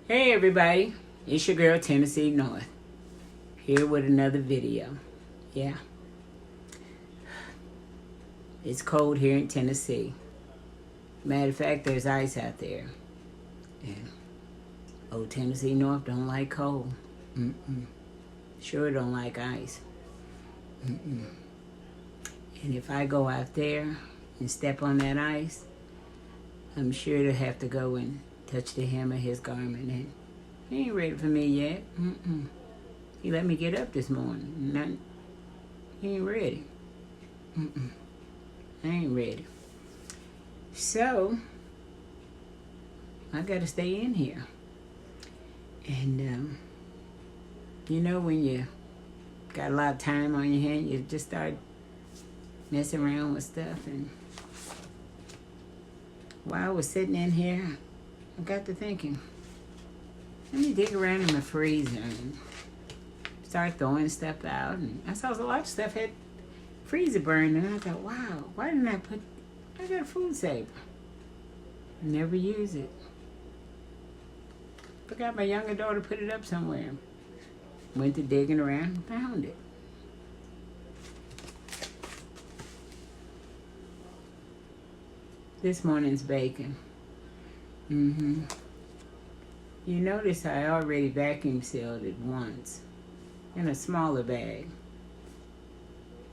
Hey everybody, it's your girl Tennessee North, here with another video. Yeah, it's cold here in Tennessee. Matter of fact, there's ice out there. And old Tennessee North don't like cold. Sure don't like ice. And if I go out there and step on that ice, I'm sure to have to go and touch the hem of his garment, and he ain't ready for me yet. He let me get up this morning. He ain't ready. I ain't ready. So I gotta stay in here. And you know, when you got a lot of time on your hand, you just start messing around with stuff. And while I was sitting in here, I got to thinking, let me dig around in my freezer and start throwing stuff out. And I saw a lot of stuff had freezer burned, and I thought, wow, why didn't I got a food saver. Never use it. Forgot my younger daughter put it up somewhere. Went to digging around and found it. This morning's bacon. You notice I already vacuum sealed it once in a smaller bag.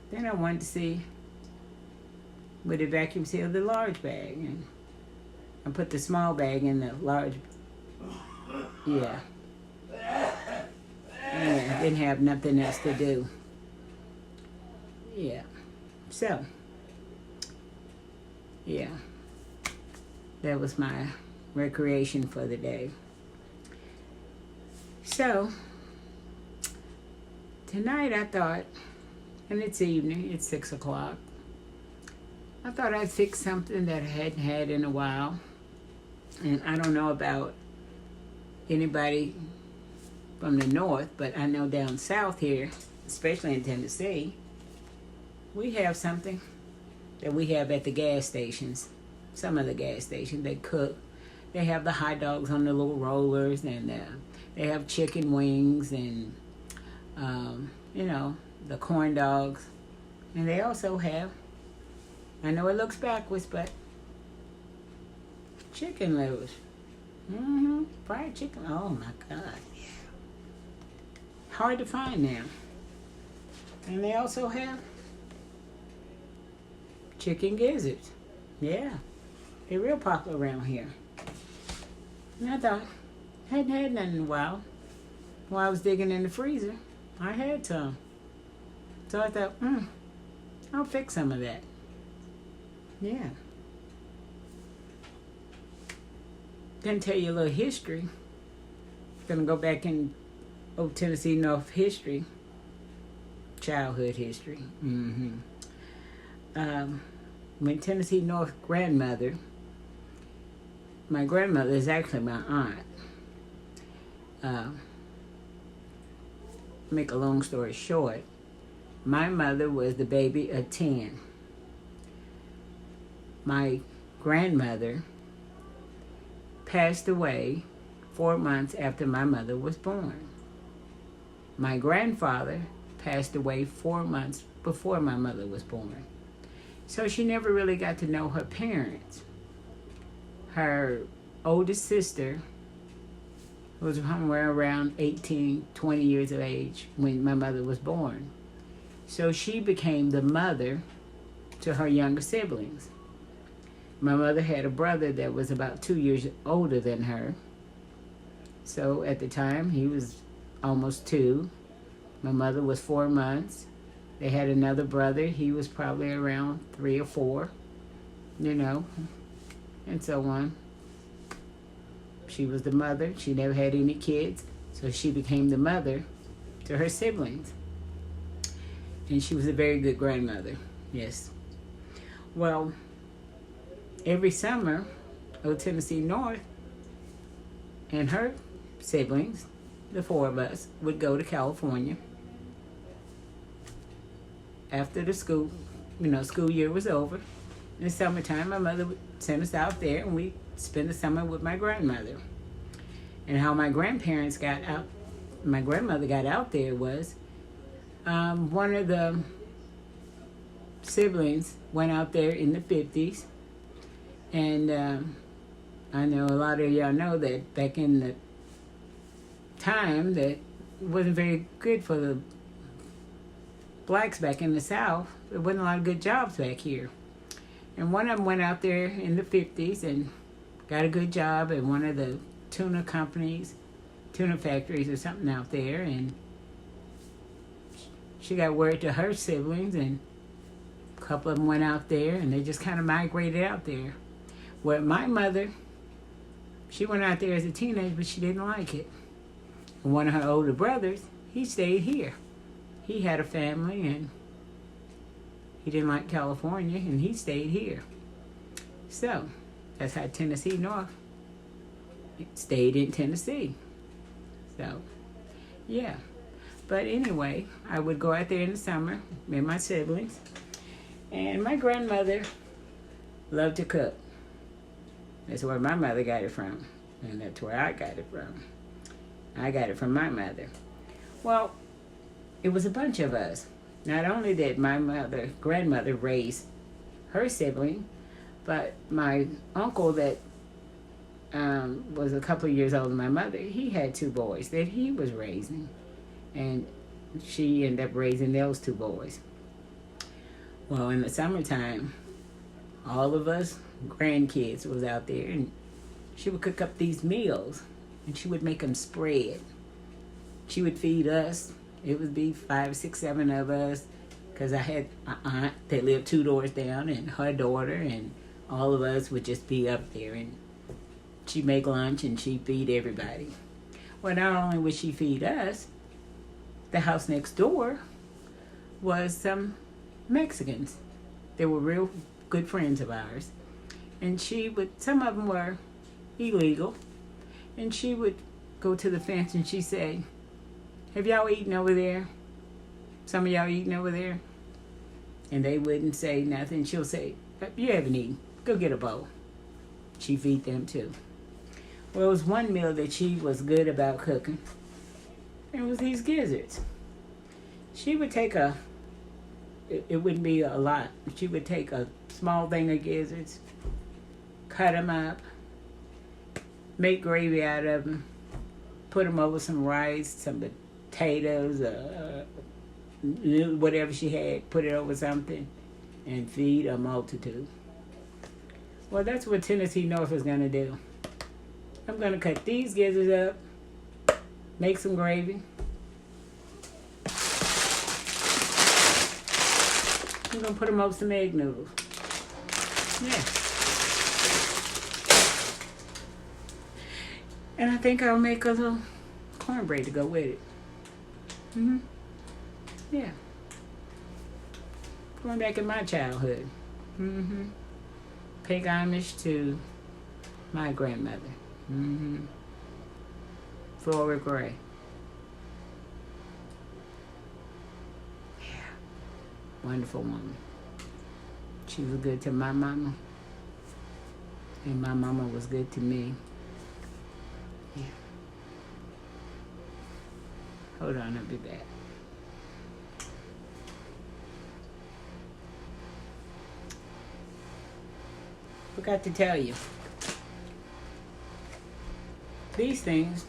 Then I wanted to see would it vacuum seal the large bag, and I put the small bag in the large. Yeah, didn't have nothing else to do. Yeah, so yeah, that was my recreation for the day. So tonight I thought, and it's evening, it's 6 o'clock, I thought I'd fix something that I hadn't had in a while. And I don't know about anybody from the north, but I know down south here, especially in Tennessee, we have something that we have at the gas stations. Some of the gas stations, they cook. They have the hot dogs on the little rollers, and they have chicken wings, and the corn dogs. And they also have, I know it looks backwards, but chicken livers. Fried chicken. Oh my God. Yeah. Hard to find now. And they also have chicken gizzards. Yeah. They're real popular around here. And I thought, hadn't had none in a while. While I was digging in the freezer, I had some. So I thought, I'll fix some of that. Yeah. Gonna tell you a little history. Gonna go back in old Tennessee North history. Childhood history. My Tennessee North grandmother, my grandmother is actually my aunt. Make a long story short, my mother was the baby of 10. My grandmother passed away 4 months after my mother was born. My grandfather passed away 4 months before my mother was born. So she never really got to know her parents. Her oldest sister was somewhere around 18, 20 years of age when my mother was born. So she became the mother to her younger siblings. My mother had a brother that was about 2 years older than her. So at the time, he was almost 2. My mother was 4 months. They had another brother. He was probably around 3 or 4, and so on. She was the mother. She never had any kids, so she became the mother to her siblings. And she was a very good grandmother, yes. Well, every summer, old Tennessee North and her siblings, the 4 of us, would go to California. After the school year was over, in the summertime, my mother would send us out there, and we'd spend the summer with my grandmother. And how my grandparents got out, my grandmother got out there was one of the siblings went out there in the 50s. And I know a lot of y'all know that back in the time that it wasn't very good for the blacks back in the South. There wasn't a lot of good jobs back here. And one of them went out there in the 50s and got a good job at one of the tuna companies, tuna factories or something out there. And she got word to her siblings, and a couple of them went out there, and they just kind of migrated out there. Well, my mother, she went out there as a teenager, but she didn't like it. And one of her older brothers, he stayed here. He had a family, and he didn't like California, and he stayed here. So that's how Tennessee North stayed in Tennessee. So, yeah. But anyway, I would go out there in the summer with my siblings. And my grandmother loved to cook. That's where my mother got it from. And that's where I got it from. I got it from my mother. Well, it was a bunch of us. Not only did my grandmother raise her sibling, but my uncle that was a couple of years older than my mother, he had 2 boys that he was raising. And she ended up raising those 2 boys. Well, in the summertime, all of us grandkids was out there, and she would cook up these meals, and she would make them spread. She would feed us. It would be 5, 6, 7 of us, because I had an aunt that lived 2 doors down, and her daughter, and all of us would just be up there, and she'd make lunch, and she'd feed everybody. Well, not only would she feed us, the house next door was some Mexicans. They were real good friends of ours. And some of them were illegal. And she would go to the fence and she'd say, "Have y'all eaten over there? Some of y'all eaten over there?" And they wouldn't say nothing. She'll say, "You haven't eaten. Go get a bowl." She'd feed them too. Well, it was one meal that she was good about cooking. It was these gizzards. She would take it wouldn't be a lot. She would take a small thing of gizzards, cut them up, make gravy out of them, put them over some rice, some potatoes, whatever she had, put it over something, and feed a multitude. Well, that's what Tennessee North is going to do. I'm going to cut these gizzards up, make some gravy. I'm going to put them over some egg noodles. Yeah. And I think I'll make a little cornbread to go with it. Yeah. Going back in my childhood. Pay homage to my grandmother. Flora Gray. Yeah. Wonderful woman. She was good to my mama. And my mama was good to me. Yeah. Hold on, I'll be back. Forgot to tell you. These things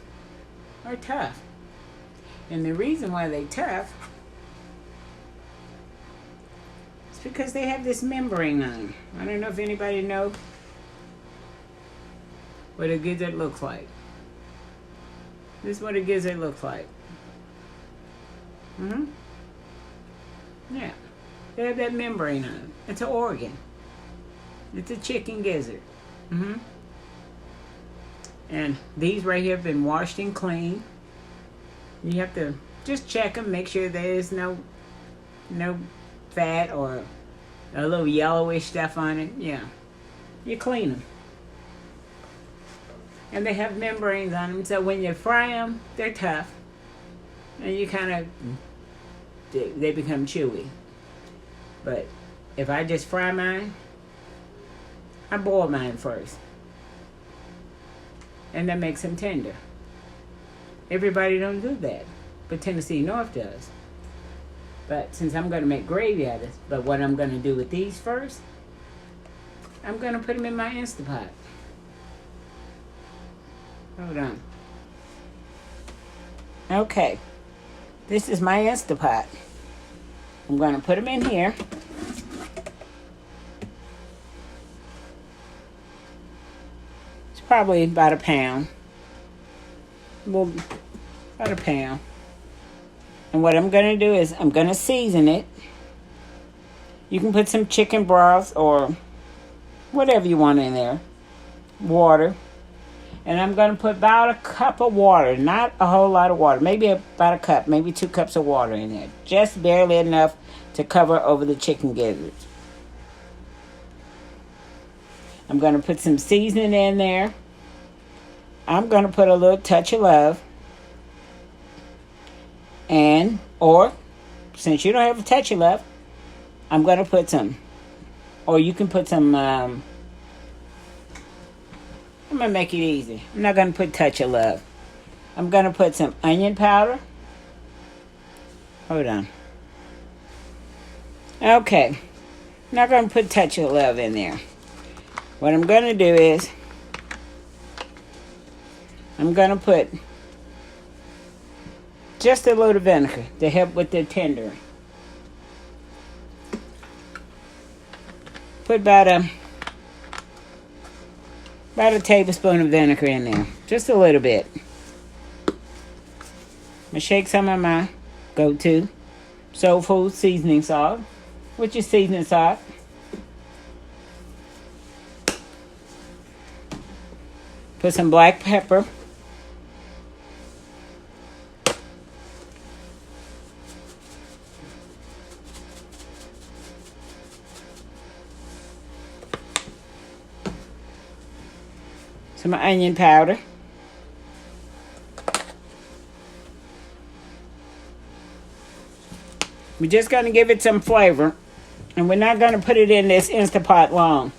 are tough. And the reason why they're tough is because they have this membrane on them. I don't know if anybody knows what a gizzard looks like. This is what a gizzard looks like. Yeah. They have that membrane on them. It's an organ. It's a chicken gizzard. And these right here have been washed and cleaned. You have to just check them, make sure there's no fat or a little yellowish stuff on it. Yeah. You clean them. And they have membranes on them, so when you fry them, they're tough. And you kind of, they become chewy. But if I just fry mine, I boil mine first. And that makes them tender. Everybody don't do that, but Tennessee North does. But since I'm going to make gravy out of this, but what I'm going to do with these first, I'm going to put them in my Instapot. Hold on. Okay. This is my Instapot. I'm going to put them in here. It's probably about a pound. Well, about a pound. And what I'm going to do is I'm going to season it. You can put some chicken broth or whatever you want in there. Water. And I'm going to put about a cup of water. Not a whole lot of water. Maybe about a cup. Maybe 2 cups of water in there. Just barely enough to cover over the chicken gizzards. I'm going to put some seasoning in there. I'm going to put a little touch of love. Or, since you don't have a touch of love, I'm going to put some, or you can put some, I'm going to make it easy. I'm not going to put touch of love. I'm going to put some onion powder. Hold on. Okay. I'm not going to put touch of love in there. What I'm going to do is, I'm going to put just a little vinegar to help with the tendering. Put about a tablespoon of vinegar in there. Just a little bit. I'm going to shake some of my go-to soul food seasoning salt, which is seasoning salt. Put some black pepper. Some onion powder. We're just going to give it some flavor. And we're not going to put it in this Instapot long.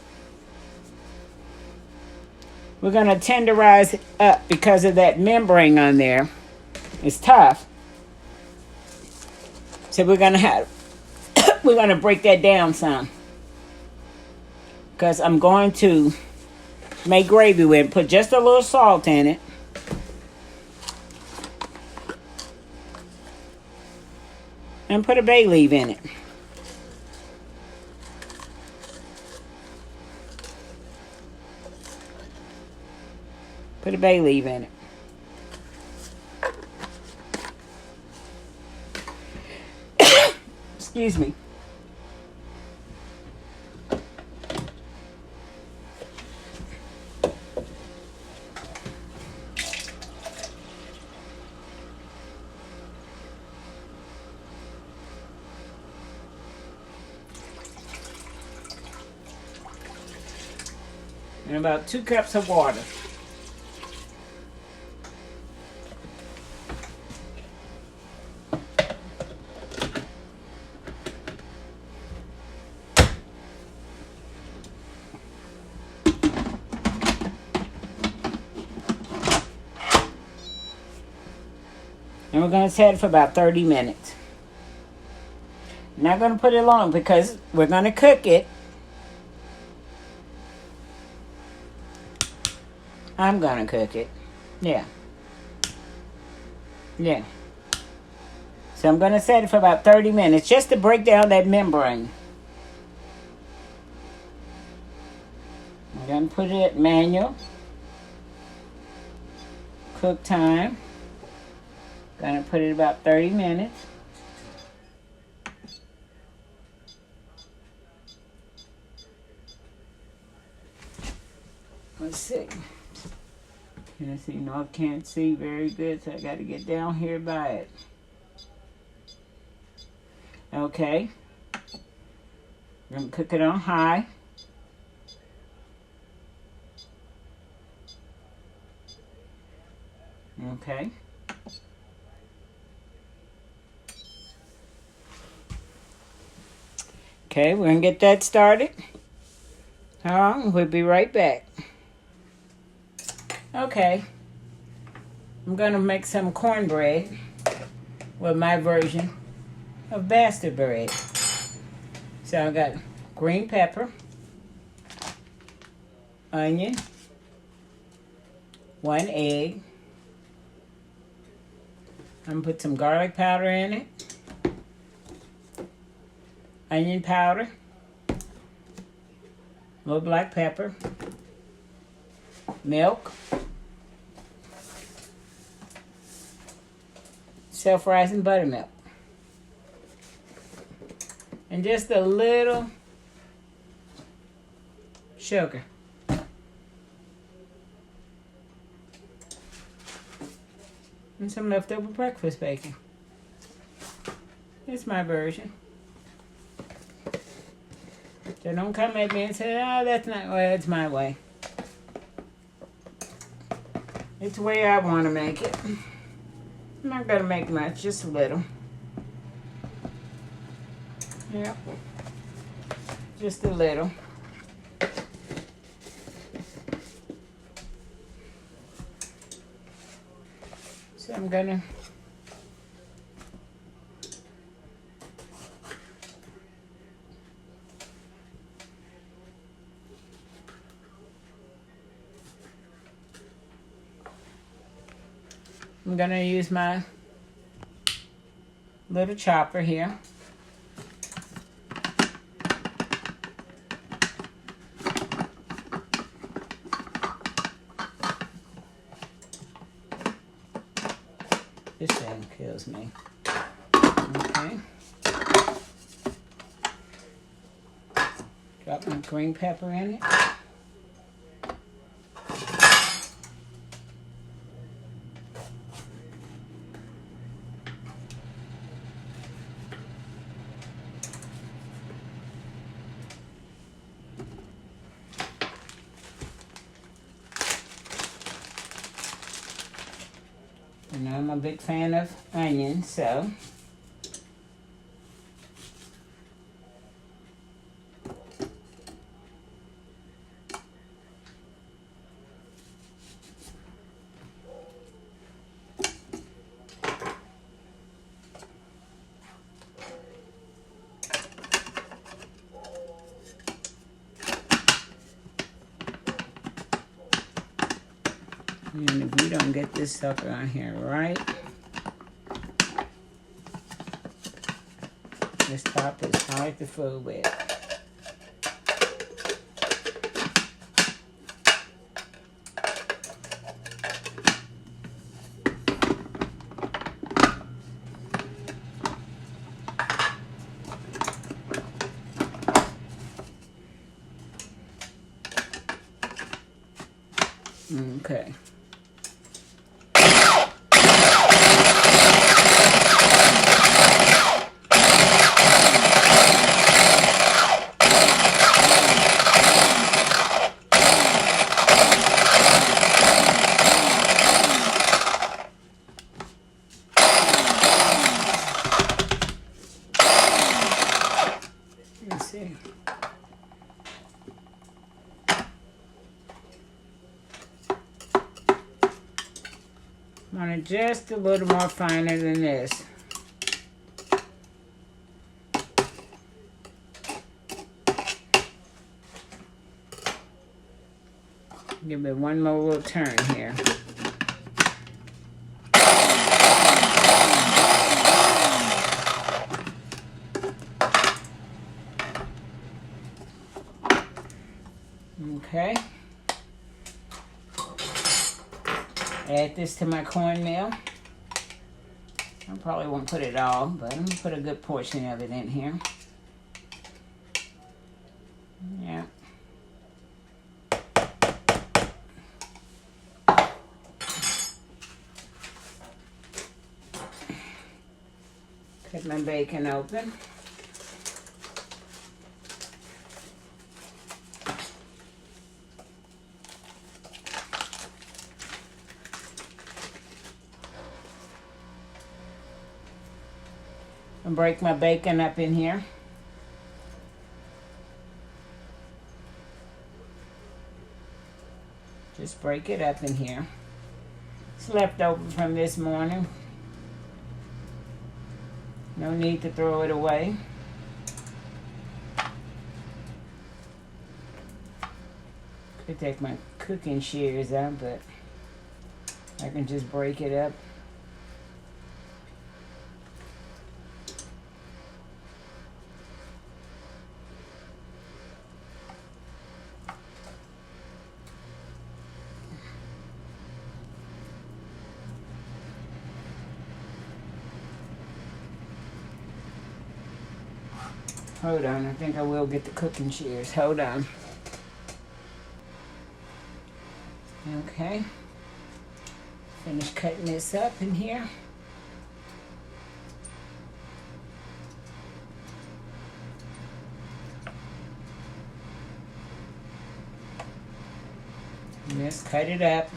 We're going to tenderize it up because of that membrane on there. It's tough. So we're going to break that down some. Because I'm going to make gravy with it. Put just a little salt in it. And put a bay leaf in it. Put a bay leaf in it. Excuse me. And about 2 cups of water. And we're going to set it for about 30 minutes. Not going to put it long because we're going to cook it. I'm going to cook it. Yeah. Yeah. So I'm going to set it for about 30 minutes just to break down that membrane. I'm going to put it at manual. Cook time. Going to put it about 30 minutes. Let's see. Tennessee North can't see very good, so I got to get down here by it. Okay. I'm going to cook it on high. Okay. Okay, we're going to get that started. We'll be right back. Okay. I'm gonna make some cornbread with my version of bastard bread. So I got green pepper, onion, 1 egg. I'm gonna put some garlic powder in it, onion powder, a little black pepper, milk, self-rising buttermilk, and just a little sugar. And some leftover breakfast bacon. It's my version. So don't come at me and say, oh, that's not, well, it's my way. It's the way I want to make it. I'm not going to make much, just a little. Yep. Just a little. So I'm gonna use my little chopper here. This thing kills me. Okay. Drop my green pepper in it. And I'm a big fan of onions, so and if we don't get this sucker on here right, this top is hard to fool with. Okay. Let's see. I want it just a little more finer than this. Give it one more little turn here. Okay. Add this to my cornmeal. I probably won't put it all, but I'm gonna put a good portion of it in here. Yeah. Cut my bacon open. And break my bacon up in here. Just break it up in here. It's left over from this morning. No need to throw it away. Could take my cooking shears out, but I can just break it up. Hold on, I think I will get the cooking shears. Hold on. Okay. Finish cutting this up in here. Just cut it up.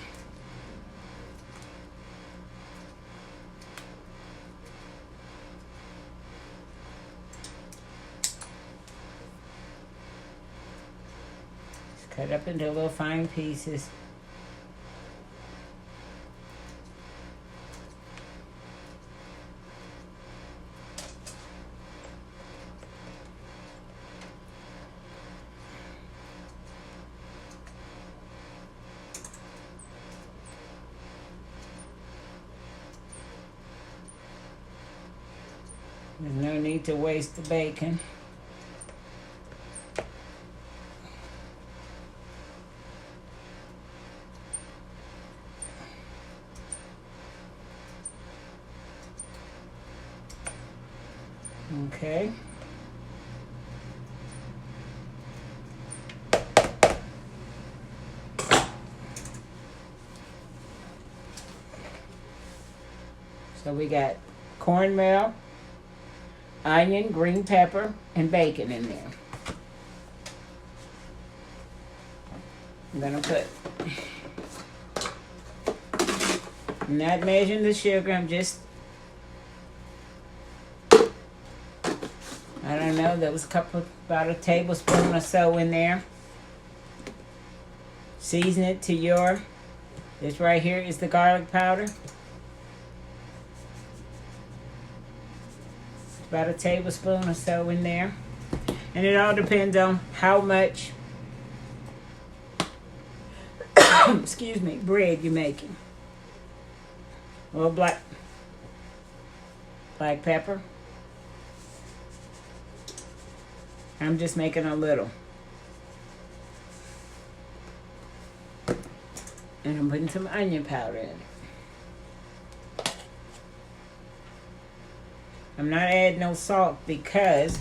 Cut up into little fine pieces. There's no need to waste the bacon. Okay. So we got cornmeal, onion, green pepper, and bacon in there. I'm gonna put, I'm not measuring the sugar, I'm just, I don't know, there was about a tablespoon or so in there. Season it to your, this right here is the garlic powder. About a tablespoon or so in there. And it all depends on how much, excuse me, bread you're making. A little black pepper. I'm just making a little. And I'm putting some onion powder in it. I'm not adding no salt because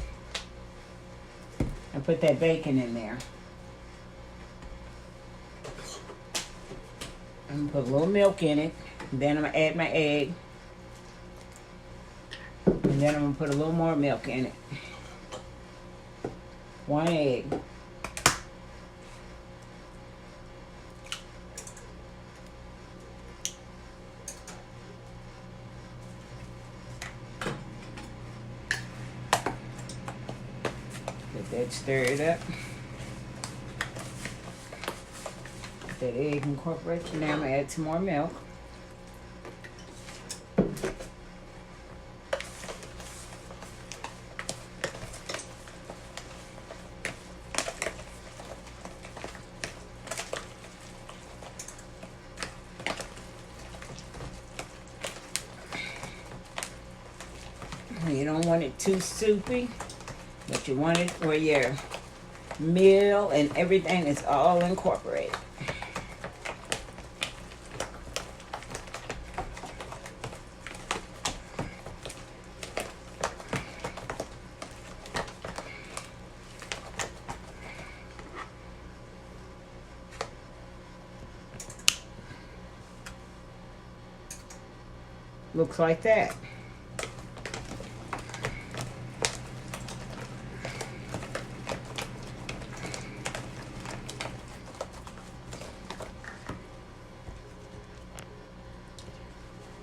I put that bacon in there. I'm gonna put a little milk in it. Then I'm gonna add my egg. And then I'm gonna put a little more milk in it. 1 egg. Get that stirred up. Get that egg incorporated. Now I'm gonna add some more milk. You don't want it too soupy, but you want it where your meal and everything is all incorporated. Looks like that.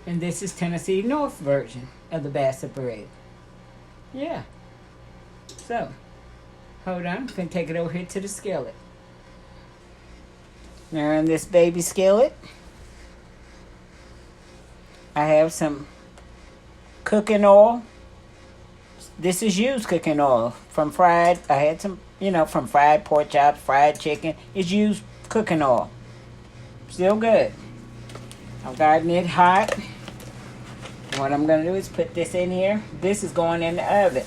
And this is Tennessee North version of the Bassett bread. Yeah. So, hold on. I'm going to take it over here to the skillet. Now in this baby skillet, I have some cooking oil. This is used cooking oil from fried. I had some, from fried pork chops, fried chicken. It's used cooking oil. Still good. I've gotten it hot. What I'm going to do is put this in here. This is going in the oven.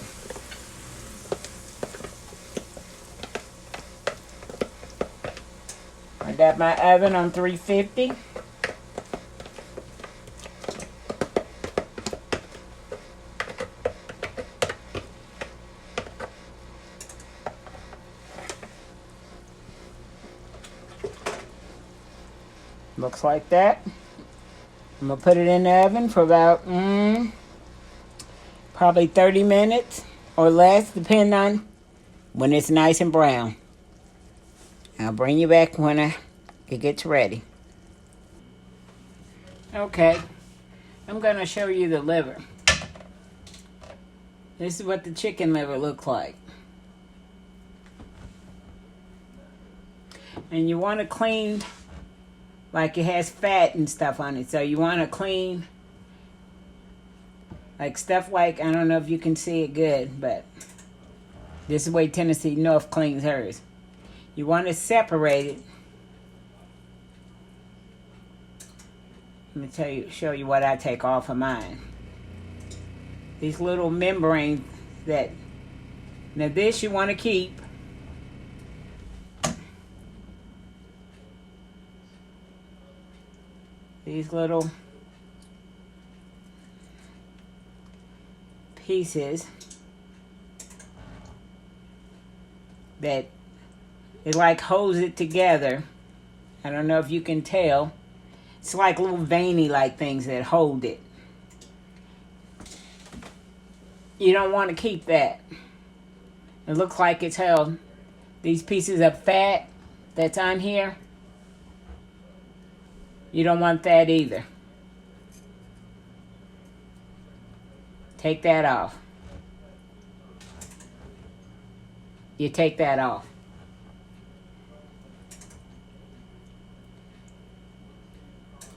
I got my oven on 350. Looks like that. I'm going to put it in the oven for about probably 30 minutes or less, depending on when it's nice and brown. I'll bring you back when it gets ready. Okay, I'm going to show you the liver. This is what the chicken liver looks like. And you want to clean, like it has fat and stuff on it. So you want to clean, like stuff like, I don't know if you can see it good, but this is the way Tennessee North cleans hers. You want to separate it. Let me show you what I take off of mine. These little membranes that, now this you want to keep. These little pieces that it like holds it together. I don't know if you can tell. It's like little veiny like things that hold it. You don't want to keep that. It looks like it's held. These pieces of fat that's on here, you don't want that either. Take that off. You take that off.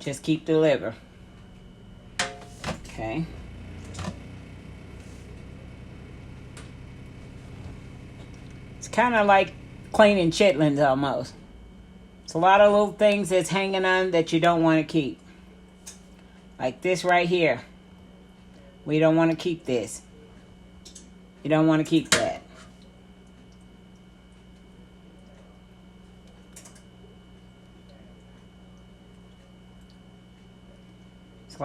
Just keep the liver. Okay. It's kind of like cleaning chitlins almost. It's a lot of little things that's hanging on that you don't want to keep. Like this right here. We don't want to keep this. You don't want to keep that. It's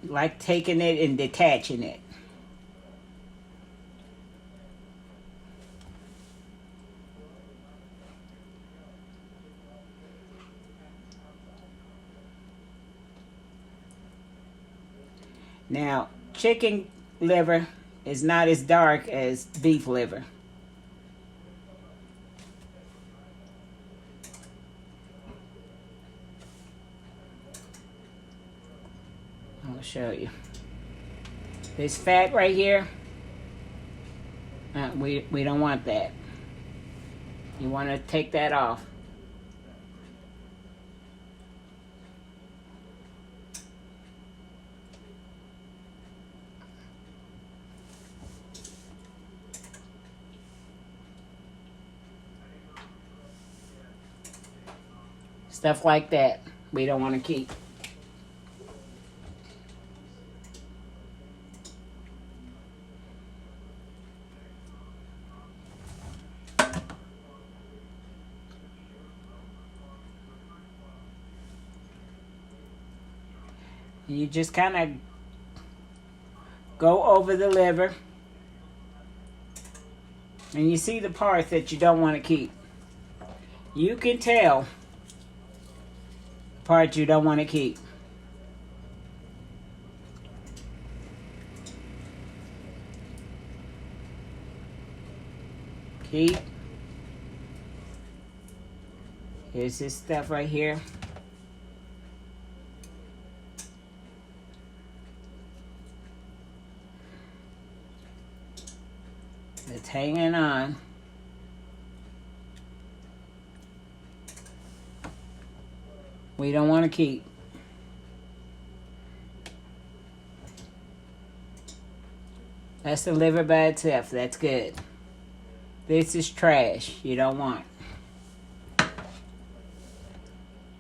like taking it and detaching it. Now, chicken liver is not as dark as beef liver. I'll show you. This fat right here, we don't want that. You want to take that off. Stuff like that, we don't want to keep. You just kind of go over the liver, and you see the parts that you don't want to keep. You can tell part you don't want to keep. Keep. Here's this stuff right here. It's hanging on. We don't want to keep. That's the liver by itself. That's good. This is trash. You don't want.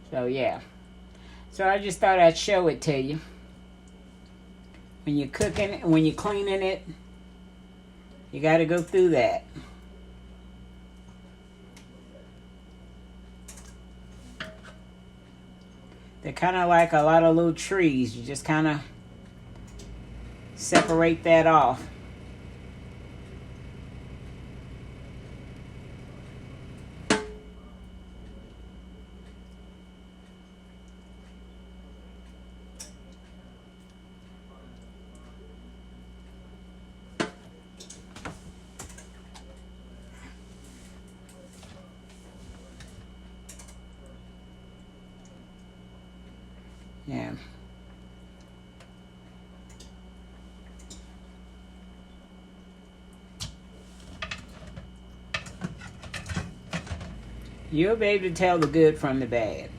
So, yeah. So, I just thought I'd show it to you. When you're cooking, when you're cleaning it, you got to go through that. They're kind of like a lot of little trees. You just kind of separate that off. Yeah. You'll be able to tell the good from the bad.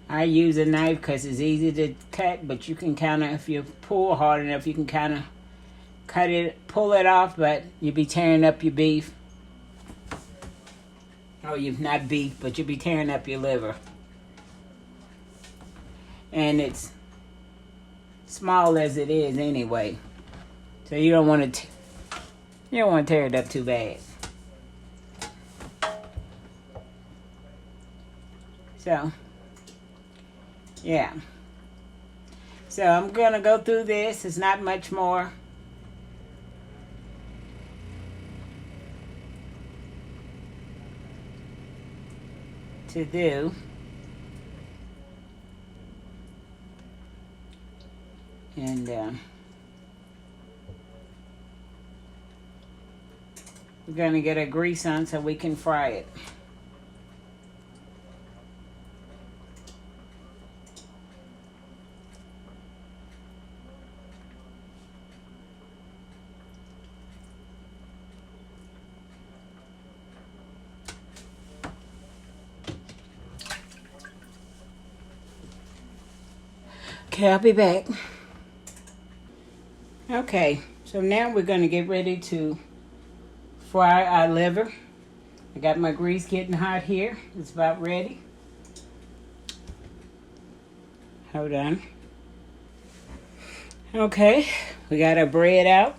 I use a knife because it's easy to cut, but you can kind of, if you pull hard enough, you can kind of cut it, pull it off, but you'll be tearing up your beef. Oh, you've not beef, but you'll be tearing up your liver. And it's small as it is anyway. So you don't want to tear it up too bad. So, yeah. So I'm going to go through this. It's not much more. To do. And we're going to get our grease on so we can fry it. Okay, I'll be back. Okay, so now we're going to get ready to fry our liver. I got my grease getting hot here. It's about ready. Hold on. Okay, we got our bread out.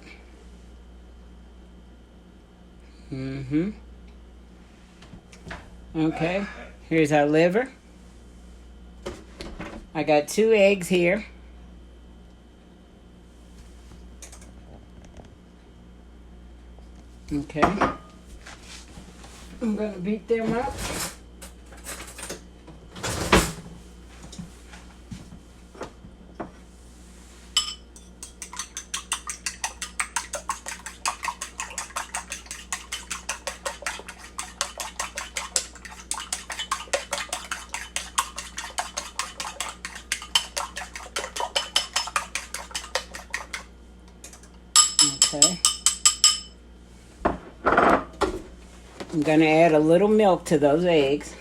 Okay, here's our liver. I got 2 eggs here. Okay. I'm going to beat them up. Okay. I'm going to add a little milk to those eggs.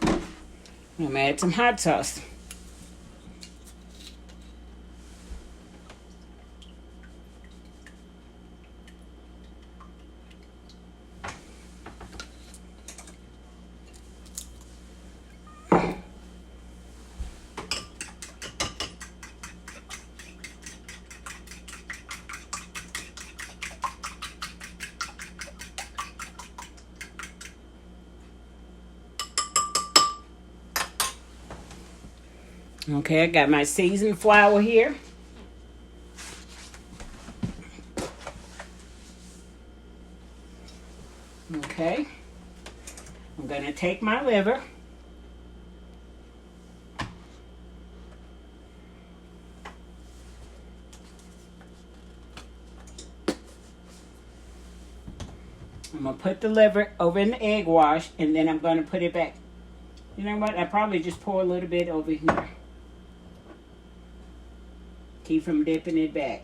I'm going to add some hot sauce. Okay, I got my seasoned flour here. Okay, I'm going to take my liver. I'm going to put the liver over in the egg wash, and then I'm going to put it back. You know what? I probably just pour a little bit over here. Keep from dipping it back.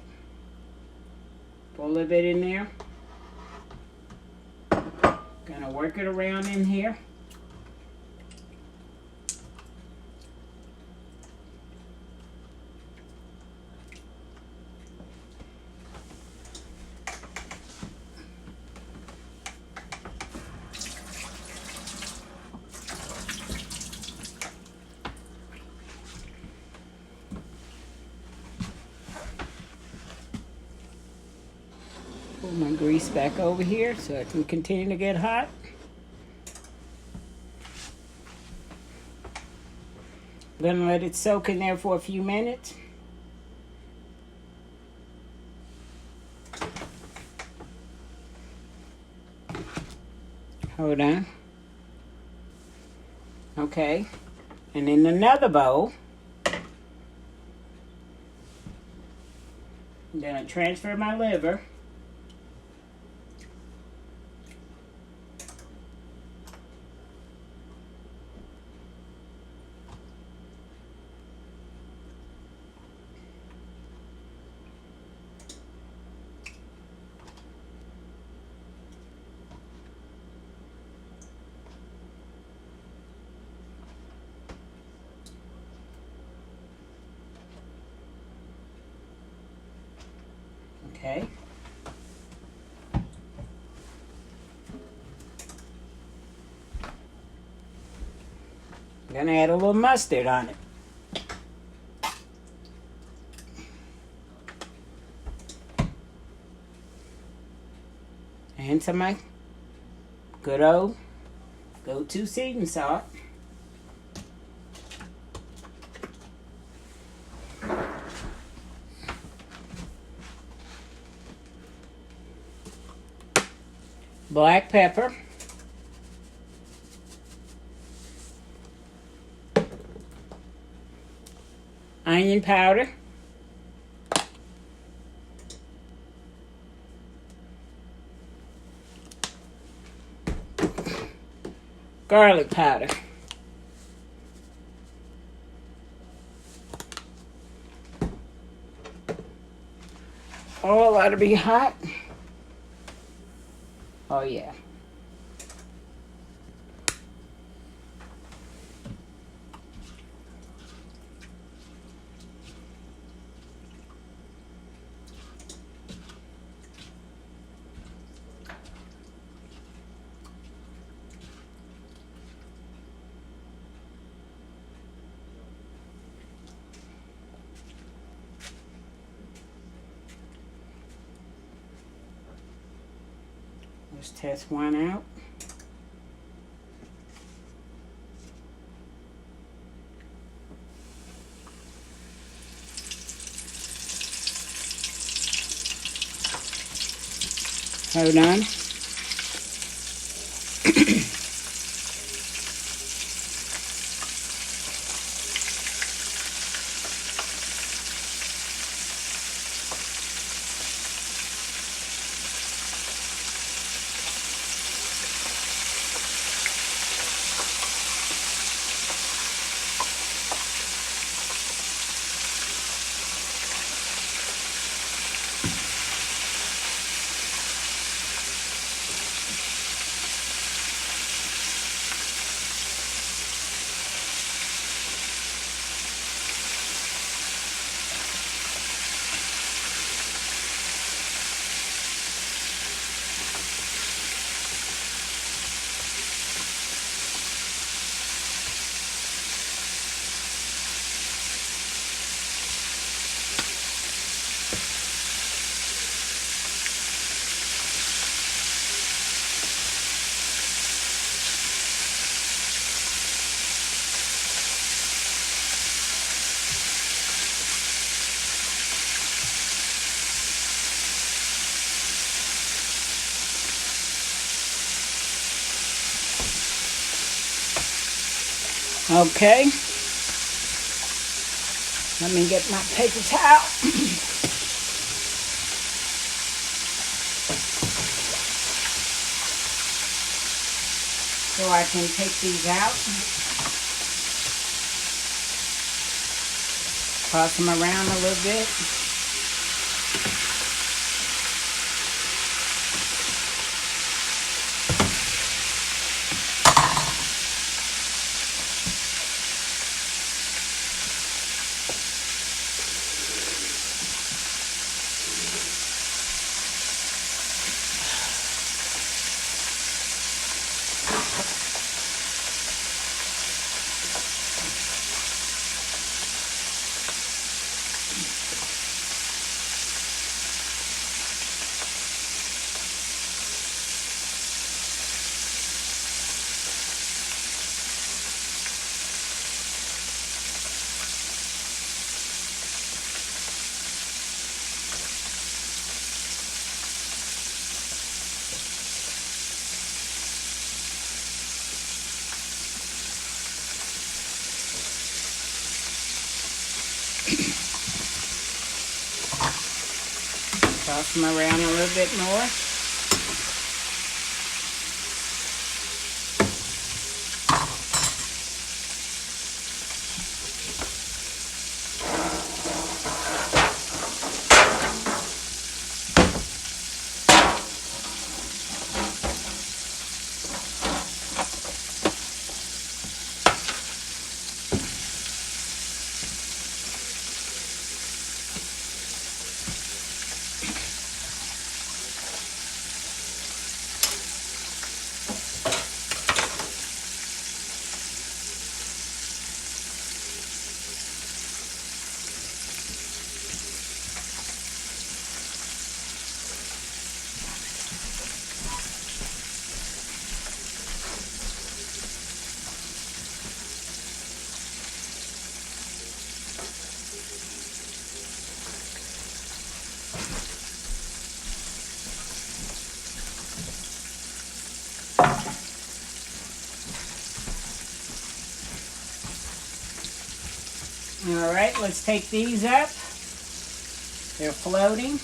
Pour a little bit in there. Gonna work it around in here. Pull my grease back over here so it can continue to get hot. I'm gonna let it soak in there for a few minutes. Hold on. Okay. And in another bowl, I'm gonna transfer my liver. Okay. I'm gonna add a little mustard on it. And some of my good old go-to seasoning salt. Black pepper. Onion powder. Garlic powder. All ought to be hot. Oh yeah. Let's test one out. Hold on. Okay. Let me get my paper towel. I can take these out. Toss them around a little bit. Toss them around a little bit more. All right, let's take these up. They're floating.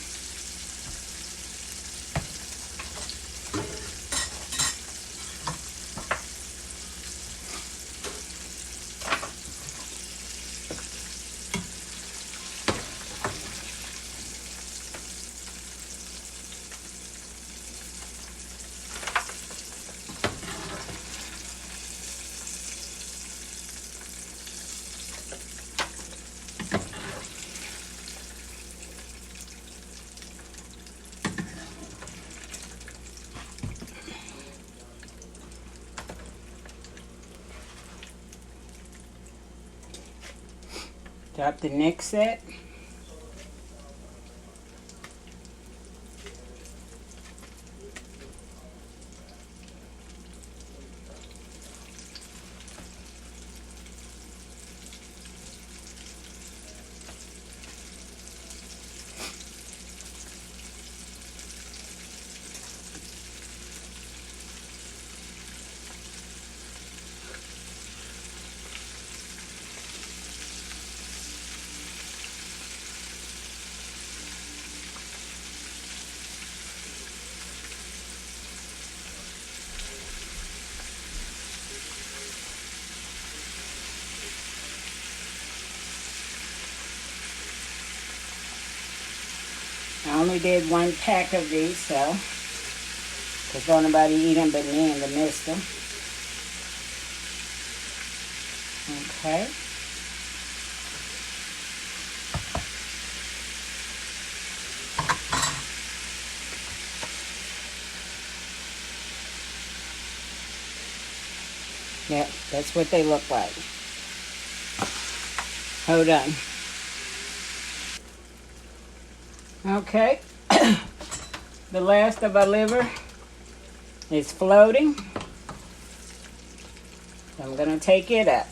Drop the next set. I only did 1 pack of these, so because don't nobody eat them but me and the mister. Okay. Yeah, that's what they look like. Hold on. Okay. The last of our liver is floating. I'm going to take it up.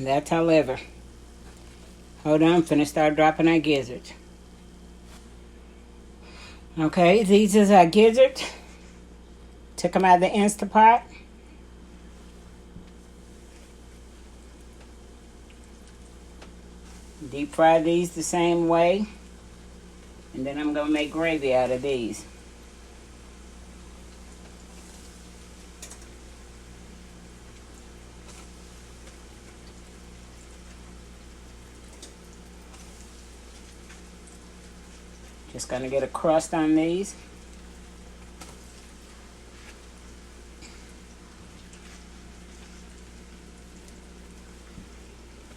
And that's our liver. Hold on, I'm finna start dropping our gizzards. Okay, these is our gizzards. Took them out of the Instapot. Deep fry these the same way. And then I'm going to make gravy out of these. Just going to get a crust on these.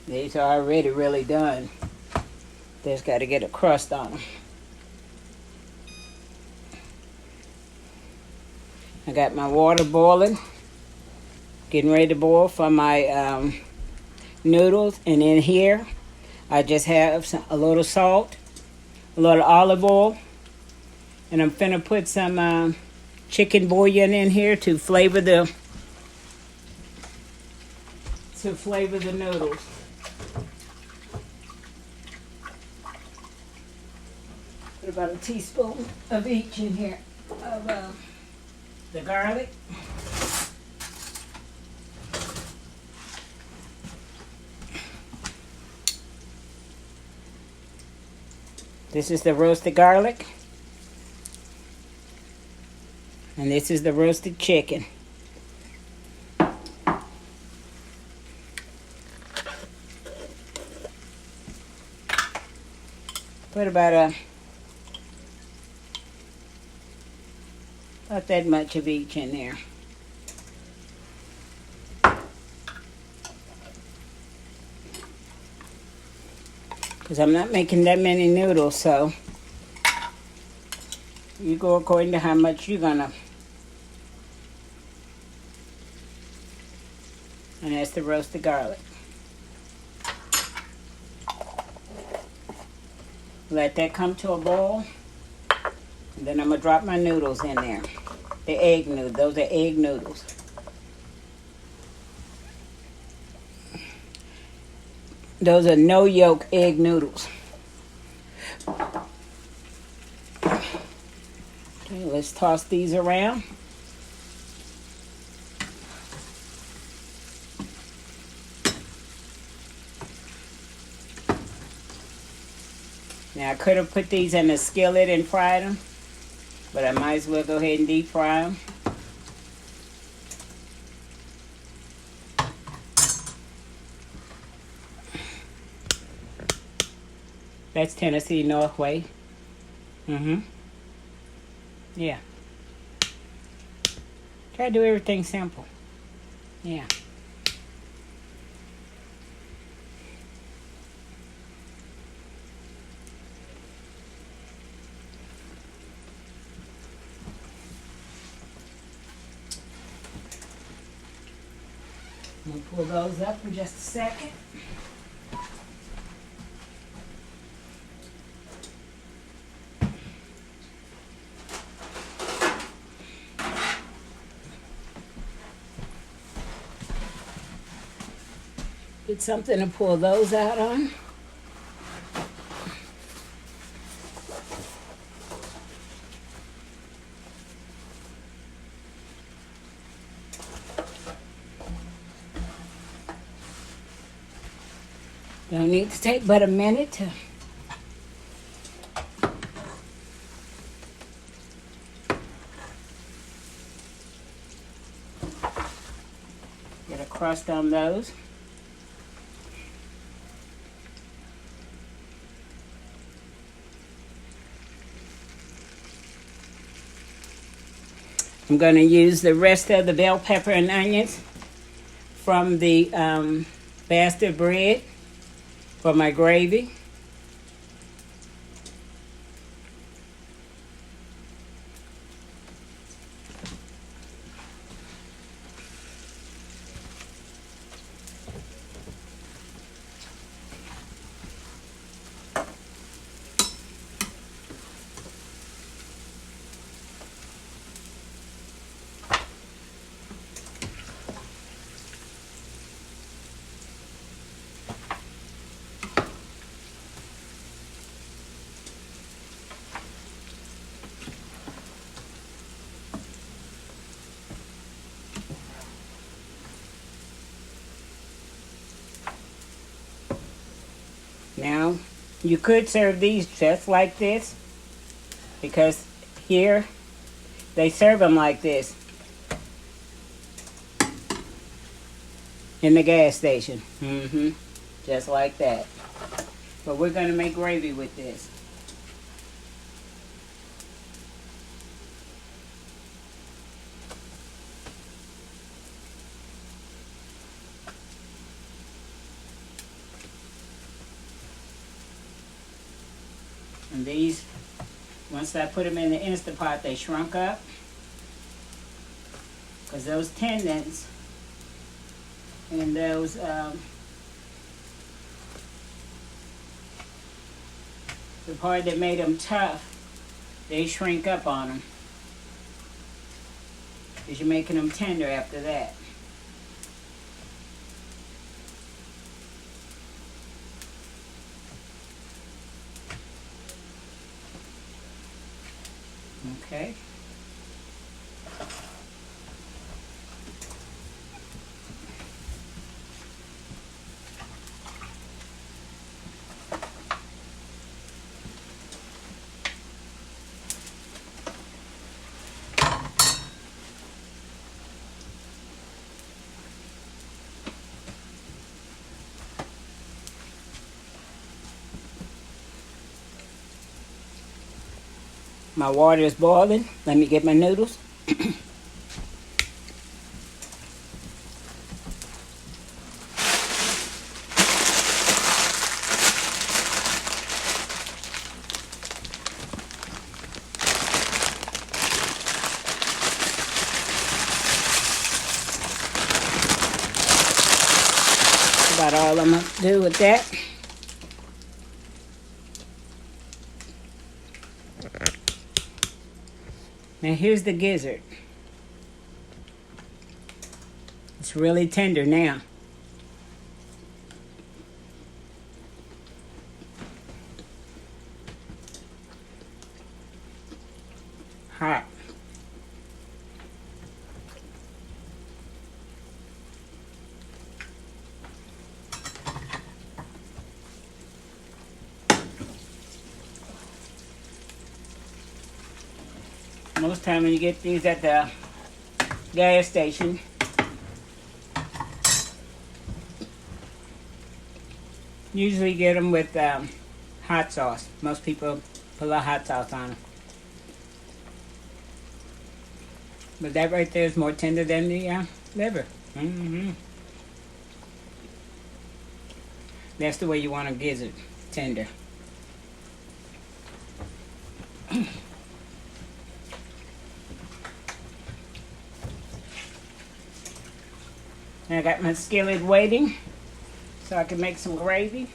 These are already really done. Just got to get a crust on them. I got my water boiling. Getting ready to boil for my noodles. And in here, I just have a little salt, a little olive oil. And I'm finna put some chicken bouillon in here to flavor the noodles. Put about a teaspoon of each in here of the garlic. This is the roasted garlic. And this is the roasted chicken. Put about that much of each in there. Because I'm not making that many noodles, so you go according to how much you're gonna. And that's the roasted garlic. Let that come to a boil. And then I'm gonna drop my noodles in there. The egg noodles, those are egg noodles. Those are no yolk egg noodles. Okay, let's toss these around. Now I could have put these in a skillet and fried them, but I might as well go ahead and deep fry them. That's Tennessee North way. Yeah. Try to do everything simple. Yeah. I'm going to pull those up in just a second. Get something to pull those out on. Don't need to take but a minute to get a crust on those. I'm going to use the rest of the bell pepper and onions from the bastard bread for my gravy. You could serve these just like this, because here they serve them like this in the gas station. Just like that. But we're going to make gravy with this. And these, once I put them in the Instant Pot, they shrunk up. Because those tendons and those the part that made them tough, they shrink up on them. Because you're making them tender after that. Okay. My water is boiling. Let me get my noodles. About all I'm going to do with that. Now here's the gizzard. It's really tender now. Hot. Most time when you get these at the gas station, usually get them with hot sauce. Most people put a little hot sauce on them. But that right there is more tender than the liver. That's the way you want a gizzard, tender. I got my skillet waiting so I can make some gravy.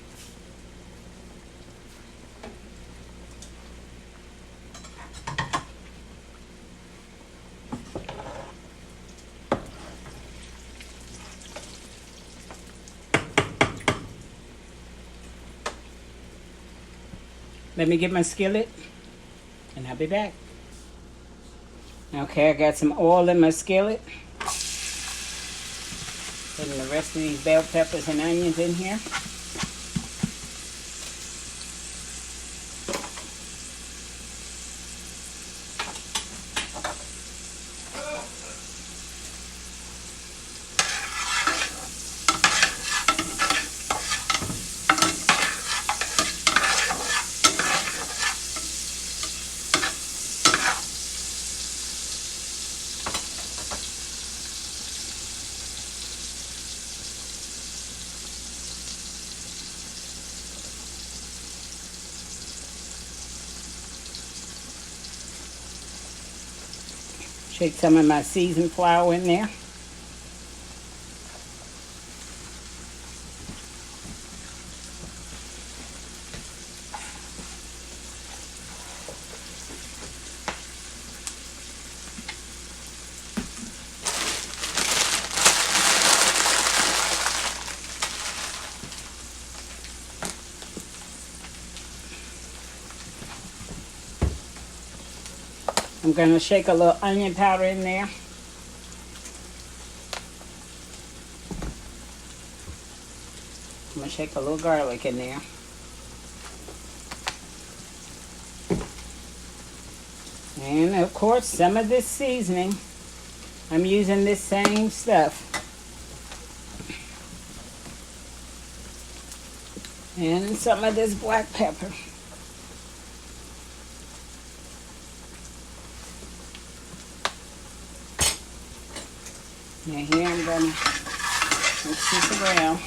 Let me get my skillet and I'll be back. Okay, I got some oil in my skillet. Putting the rest of these bell peppers and onions in here. Shake some of my seasoned flour in there. I'm going to shake a little onion powder in there. I'm going to shake a little garlic in there. And of course, some of this seasoning, I'm using this same stuff. And some of this black pepper. Now here I'm going to mix this around.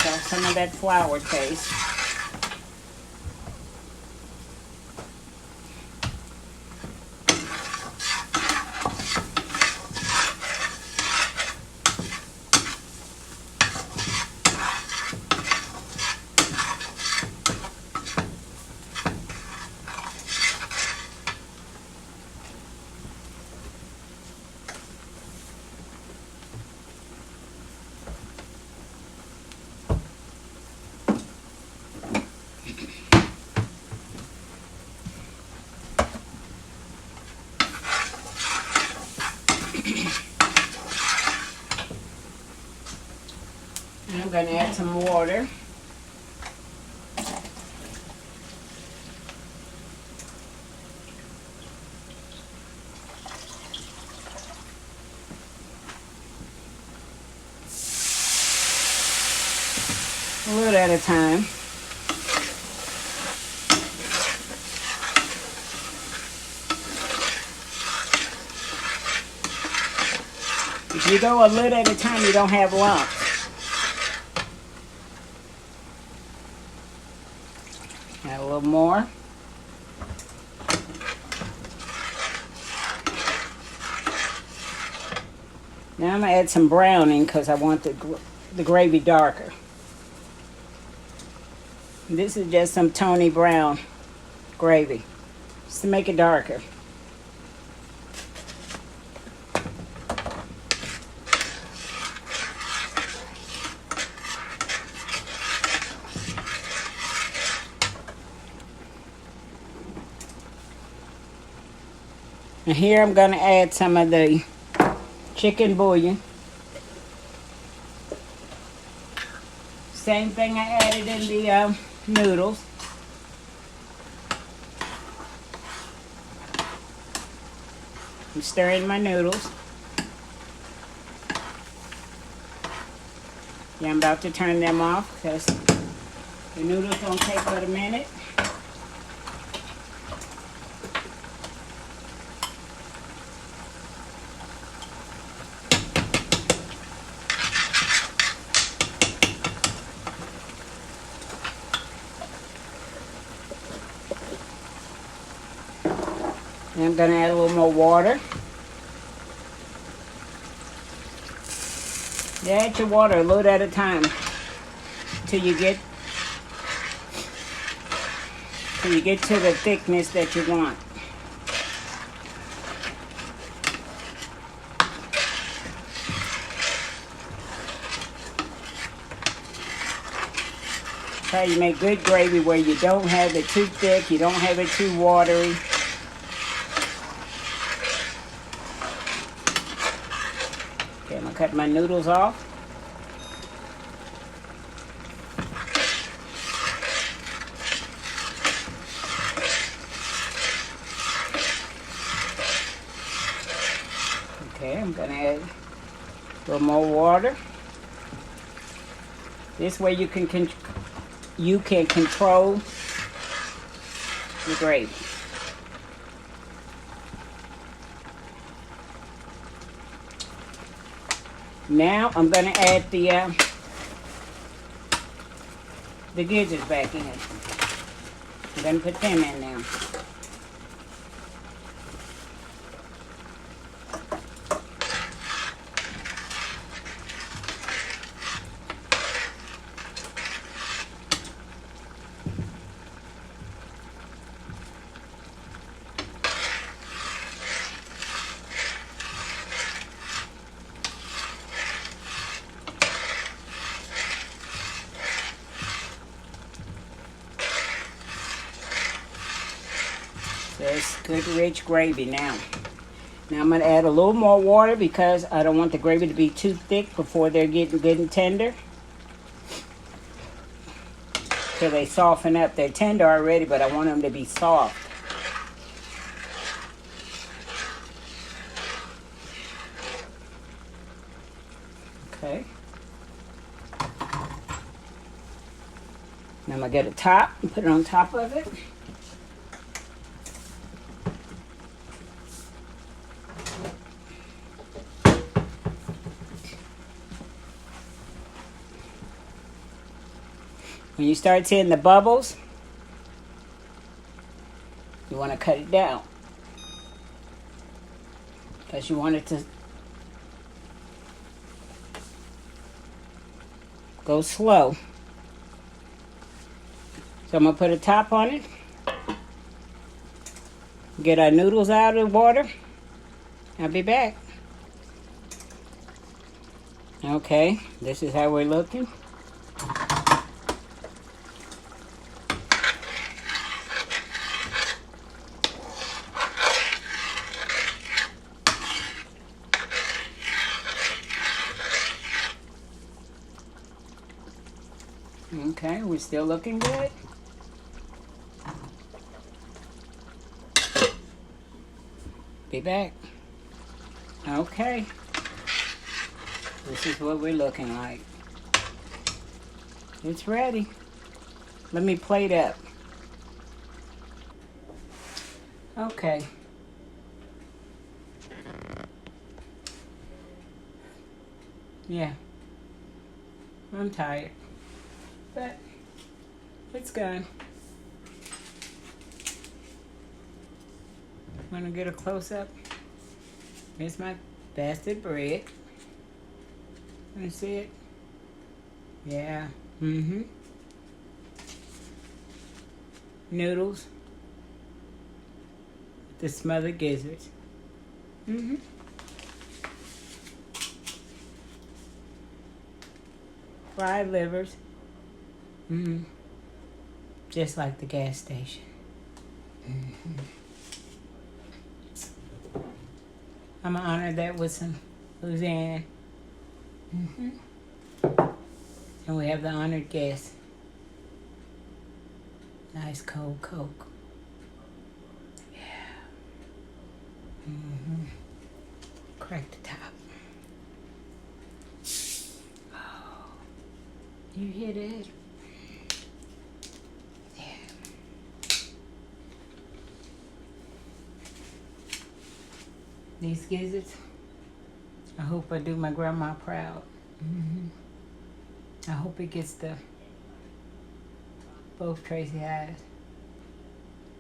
Got some of that flour taste. I'm going to add some water. A little at a time. If you go a little at a time, you don't have lumps. Add a little more. Now I'm going to add some browning because I want the gravy darker. This is just some Tony Brown gravy, just to make it darker. And here I'm going to add some of the chicken bouillon. Same thing I added in the noodles. I'm stirring my noodles. Yeah, I'm about to turn them off because the noodles don't take but a minute. And I'm going to add a little more water. You add your water a little at a time till you get to the thickness that you want. That's how you make good gravy, where you don't have it too thick, you don't have it too watery. Okay, I'm going to cut my noodles off. Okay, I'm going to add a little more water. This way you can control the gravy. Now I'm going to add the gizzards back in. I'm going to put them in now. That's good rich gravy now. Now I'm going to add a little more water because I don't want the gravy to be too thick before they're getting good and tender. till they soften up. They're tender already, but I want them to be soft. Okay. Now I'm going to get a top and put it on top of it. When you start seeing the bubbles, you want to cut it down. Because you want it to go slow. So I'm going to put a top on it. Get our noodles out of the water. I'll be back. Okay, this is how we're looking. Okay, we're still looking good. Be back. Okay. This is what we're looking like. It's ready. Let me plate up. Okay. Yeah. I'm tired. But it's gone. Want to get a close-up? Here's my basted bread. Can you see it? Yeah. Noodles. The smothered gizzards. Fried livers. Just like the gas station. I'm gonna honor that with some Louisiana. And we have the honored guest. Nice cold Coke. Yeah. Crack the top. Oh, you hear that? These gizzards, I hope I do my grandma proud. I hope it gets the both Tracy eyes.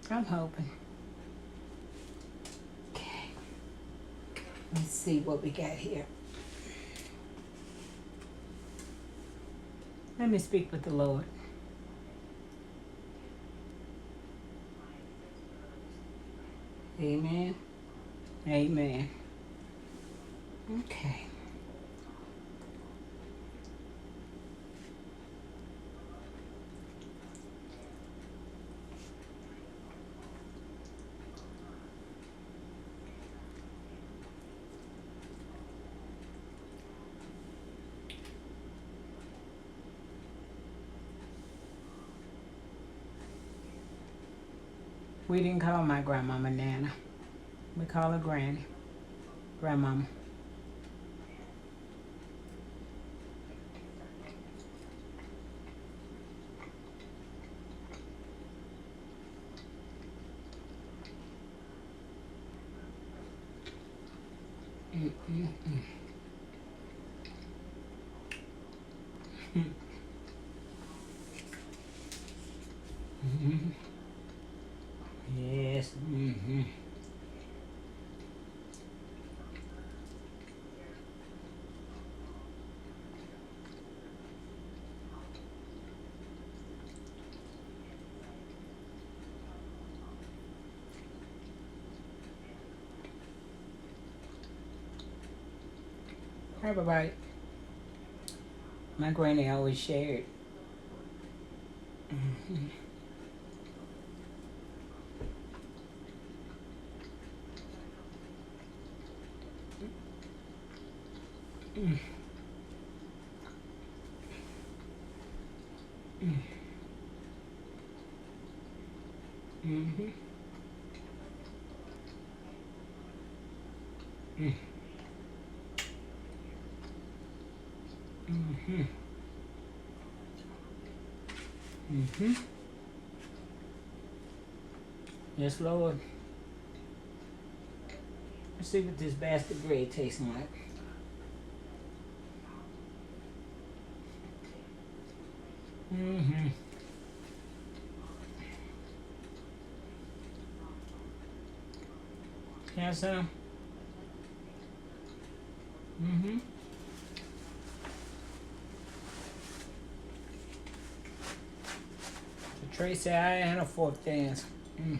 I'm hoping. Okay. Let's see what we got here. Let me speak with the Lord. Amen. Amen. Okay. We didn't call my grandmama Nana. We call her Granny. Grandmama. Yes. Have a bite. My granny always shared. Mm-hmm. Mm. Mm-hmm. Mm-hmm. Yes, Lord. Let's see what this bastard bread tastes like. Mm-hmm. Have some? Mm-hmm. The tray said I ain't a fork dance. Mm.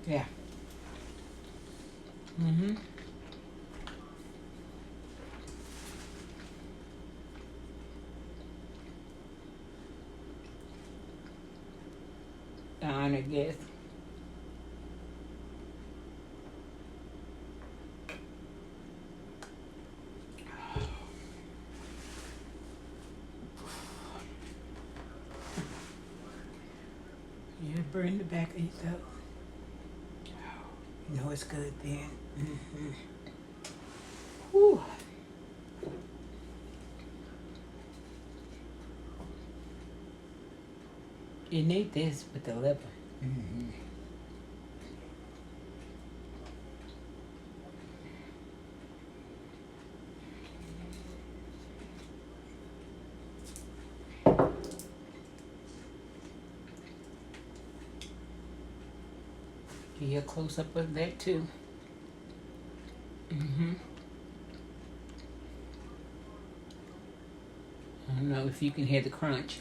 Yeah. Mm-hmm. The honored guest. Yeah, burn the back of yourself. You know it's good then. Mm-hmm. Whew. You need this with the liver. Mm-hmm. Give you a close up of that too. Mm-hmm. I don't know if you can hear the crunch.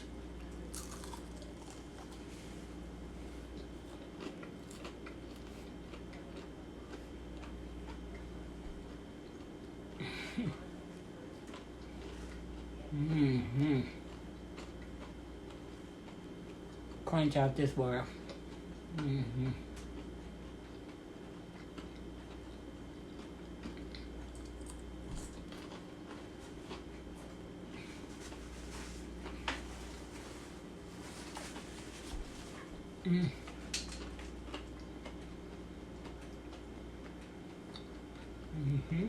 Mm-hmm. Crunch out this world. Mm-hmm. Mm. Mm-hmm.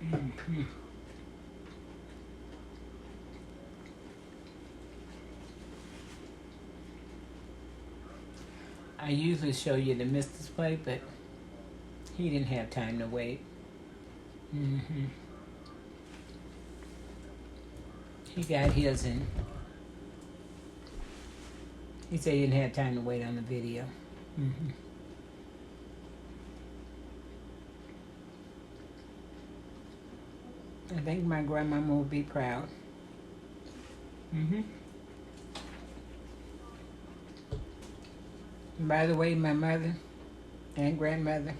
Mm-hmm. I usually show you the Mister's plate, but he didn't have time to wait. Mm-hmm. He got his and he said he didn't have time to wait on the video. Mm-hmm. I think my grandmama will be proud. Mm-hmm. By the way, my mother and grandmother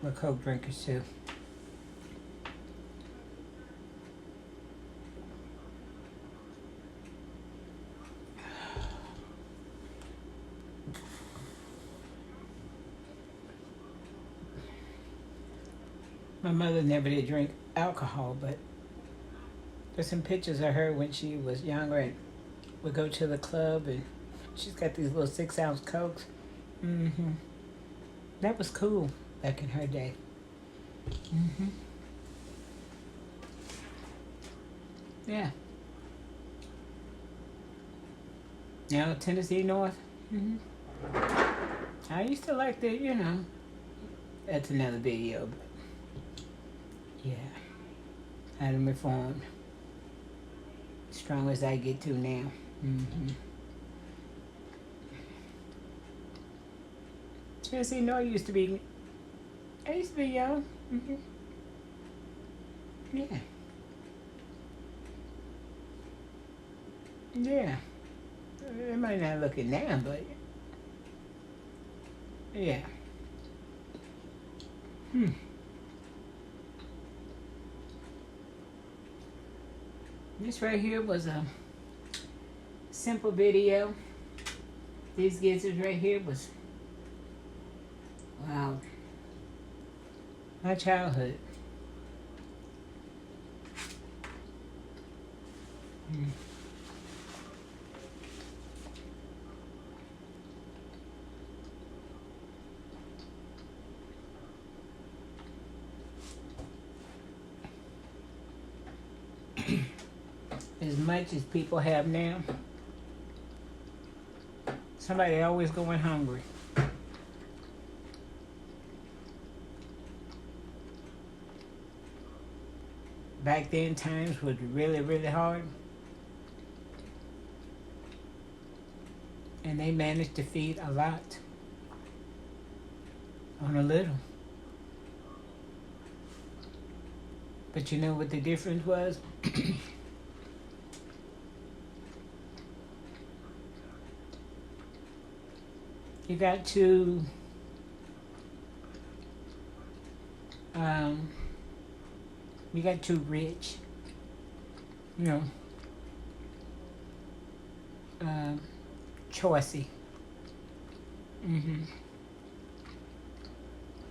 were Coke drinkers too. My mother never did drink alcohol, but there's some pictures of her when she was younger and would go to the club and she's got these little 6-ounce Cokes. Mm-hmm. That was cool back in her day. Mm-hmm. Yeah. Now Tennessee North. Mm-hmm. I used to like the, that's another video, but yeah. I done reformed. Strong as I get to now. Mm-hmm. Tennessee North I used to be young. Mm-hmm. Yeah. Yeah. It might not look it now, but yeah. This right here was a simple video. These gizzards right here was, wow, my childhood. As much as people have now, somebody always going hungry. Back then, times was really, really hard. And they managed to feed a lot on a little. But you know what the difference was? You got to you got too rich, you know, choicey.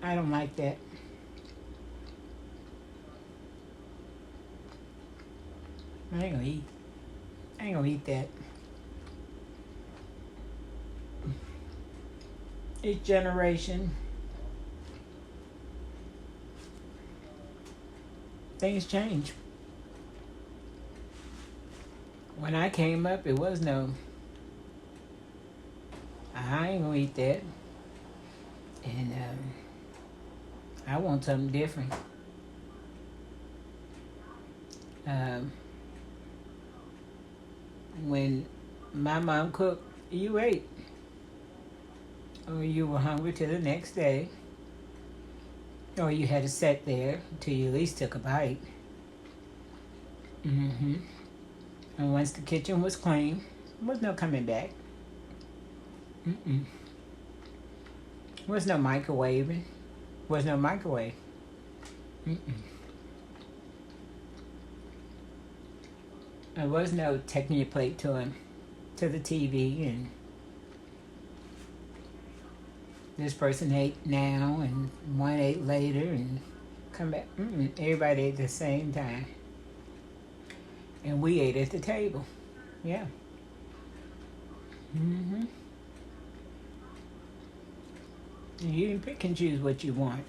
I don't like that. I ain't gonna eat that. Each generation, things change. When I came up, it was no, I ain't gonna eat that. And I want something different. When my mom cooked, you ate. Or you were hungry till the next day. Or you had to sit there until you at least took a bite. And once the kitchen was clean, there was no coming back. Was no microwaving. Was no microwave. There was no taking your plate to the TV and this person ate now and one ate later and come back. Everybody ate at the same time. And we ate at the table. Yeah. And you can pick and choose what you want.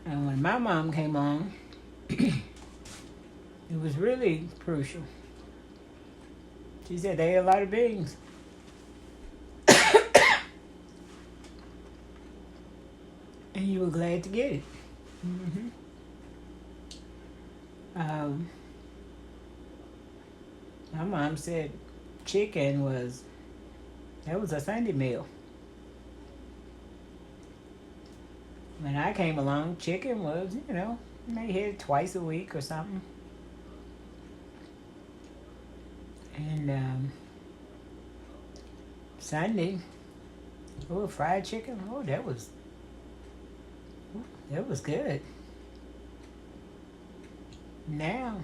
And when my mom came on, it was really crucial. She said they ate a lot of beans. And you were glad to get it. My mom said chicken was a Sunday meal. When I came along, chicken was, they had it twice a week or something. And Sunday, fried chicken. That was good. Now,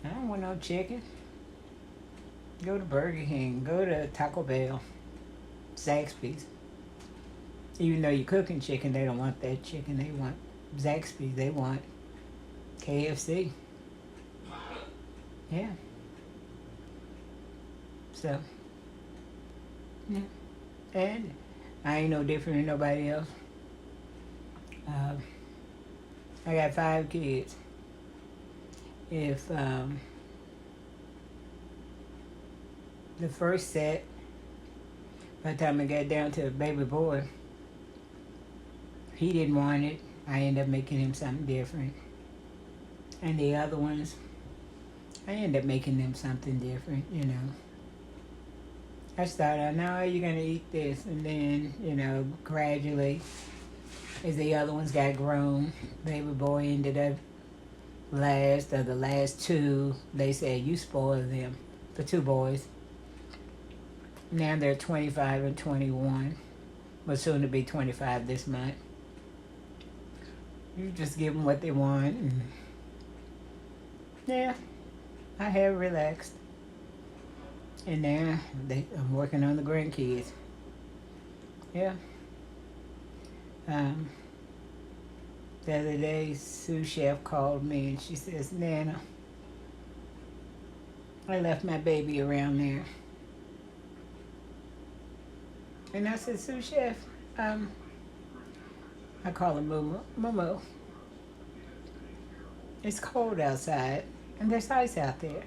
I don't want no chicken. Go to Burger King, go to Taco Bell, Zaxby's. Even though you're cooking chicken, they don't want that chicken. They want Zaxby's. They want KFC. Yeah. So, yeah. And I ain't no different than nobody else. I got 5 kids. If the first set, by the time I got down to a baby boy, he didn't want it. I ended up making him something different. And the other ones, I ended up making them something different, I started out, now you're going to eat this. And then, gradually, as the other ones got grown, baby boy ended up last, of the last 2, they said, you spoiled them. The 2 boys. Now they're 25 and 21. But soon to be 25 this month. You just give them what they want. And yeah, I have relaxed. And now I'm working on the grandkids. Yeah. The other day, sous chef called me and she says, Nana, I left my baby around there. And I said, sous chef, I call her Momo. Momo, it's cold outside and there's ice out there.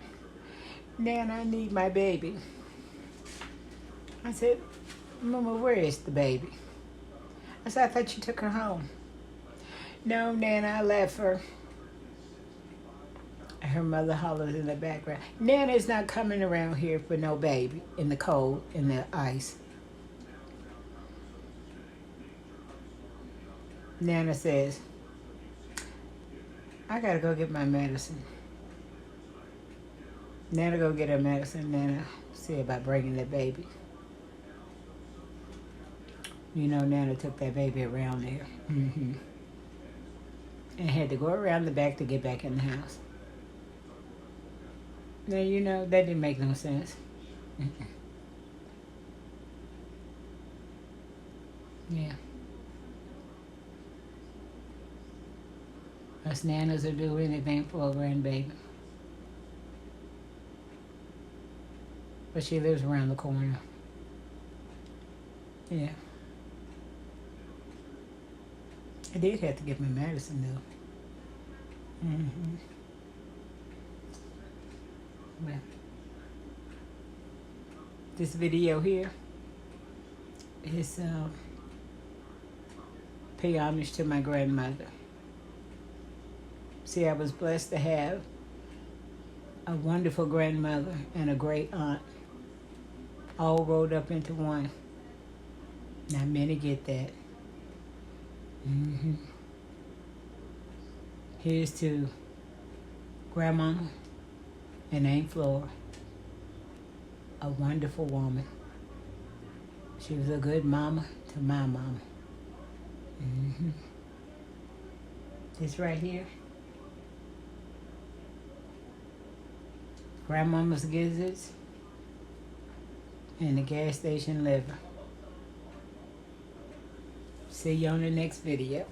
Nana, I need my baby. I said, Momo, where is the baby? I said, I thought you took her home. No, Nana, I left her. Her mother hollers in the background, Nana's not coming around here for no baby in the cold, in the ice. Nana says, I gotta go get my medicine. Nana go get her medicine. Nana see about bringing that baby. You know, Nana took that baby around there. And had to go around the back to get back in the house. Now, you know, that didn't make no sense. Yeah. Us nanas will do anything for a grandbaby. But she lives around the corner. Yeah. I did have to give me medicine, though. Well, this video here is pay homage to my grandmother. See, I was blessed to have a wonderful grandmother and a great aunt, all rolled up into one. Not many get that. Here's to Grandma and Aunt Flora, a wonderful woman. She was a good mama to my mama. This right here, Grandmama's gizzards and the gas station liver. See you on the next video.